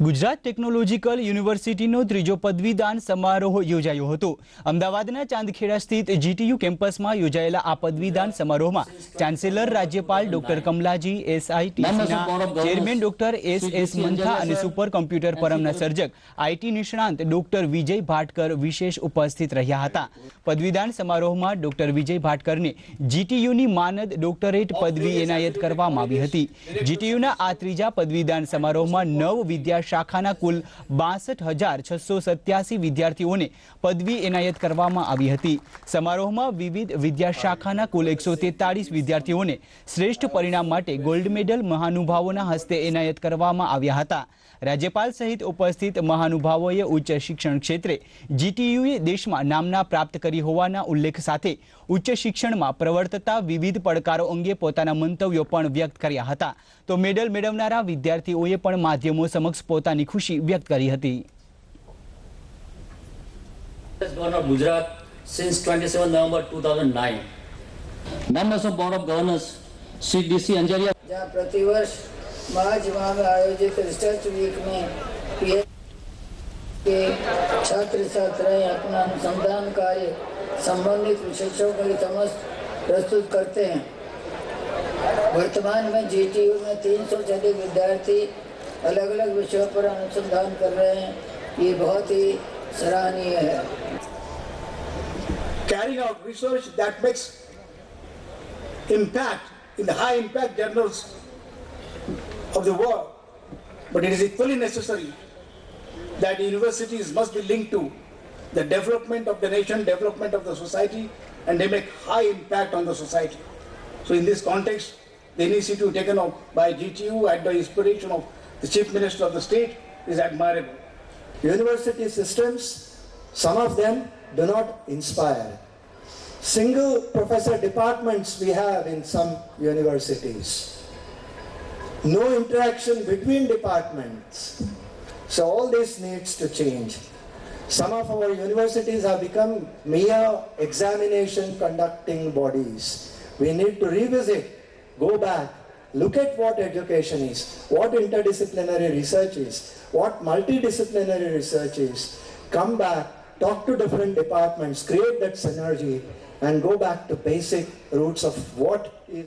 Gujarat technological યુનિવર્સિટીનો ત્રીજો પદવીદાન સમારોહ યોજાયો હતો। અમદાવાદના ચાંદખેડા સ્થિત જીટીયુ કેમ્પસમાં યોજાયેલા આ પદવીદાન સમારોહમાં ચાન્સેલર રાજ્યપાલ doctor Kamlaji એસઆઈટીસીના chairman doctor S મંથા અને સુપર કોમ્પ્યુટર પરમના સર્જક આઈટી નિષ્ણાંત ડોક્ટર વિજય ભાટકર વિશેષ ઉપસ્થિત રહ્યા હતા। પદવીદાન સમારોહમાં ડોક્ટર વિજય ભાટકરને જીટીયુની માનદ ડોક્ટરેટ પદવી એનાયત કરવામાં આવી હતી। જીટીયુના આ ત્રીજા પદવીદાન સમારોહમાં 9 વિદ્યા શાખાના કુલ 62,687 વિદ્યાર્થીઓને પદવી એનાયત કરવામાં આવી હતી। સમારોહમાં વિવિધ વિદ્યા શાખાના કુલ 143 વિદ્યાર્થીઓને શ્રેષ્ઠ પરિણામ માટે ગોલ્ડ મેડલ મહાનુભાવોના હસ્તે એનાયત કરવામાં આવ્યા હતા। રાજ્યપાલ સહિત ઉપસ્થિત મહાનુભાવોએ ઉચ્ચ શિક્ષણ ક્ષેત્રે જીટીયુએ દેશમાં નામના પ્રાપ્ત કરી હોવાના ઉલ્લેખ સાથે ઉચ્ચ શિક્ષણમાં પ્રવર્તતા વિવિધ પડકારો અંગે પોતાના મંતવ્યો પણ વ્યક્ત કર્યા હતા। તો મેડલ મેળવનારા વિદ્યાર્થીઓએ પણ માધ્યમો સમક્ષ પોતાની ખુશી વ્યક્ત કરી હતી। Gujarat since 27 November 2009. Members of Board of Governors, Sri DC Anjaria. जहाँ प्रतिवर्ष मार्च माह में आयोजित रिसर्च वीक में पीएच के छात्र छात्राएं अपना अनुसंधान कार्य संबंधित विषयों की समझ प्रस्तुत करते हैं। वर्तमान में जीटीयू में 300 से अधिक विद्यार्थी अलग अलग विषयों पर अनुसंधान कर रहे हैं। ये बहुत ही सराहनीय है। Carrying out research that makes impact in the high impact journals of the world, but it is equally necessary that universities must be linked to the development of the nation, development of the society, and they make high impact on the society. So in this context, the initiative taken up by GTU at the inspiration of the Chief Minister of the state is admirable. University systems, some of them do not inspire. Single professor departments we have in some universities. No interaction between departments. So all this needs to change. Some of our universities have become mere examination conducting bodies. We need to revisit, go back, look at what education is, what interdisciplinary research is, what multidisciplinary research is, come back, talk to different departments, create that synergy and go back to basic roots of what is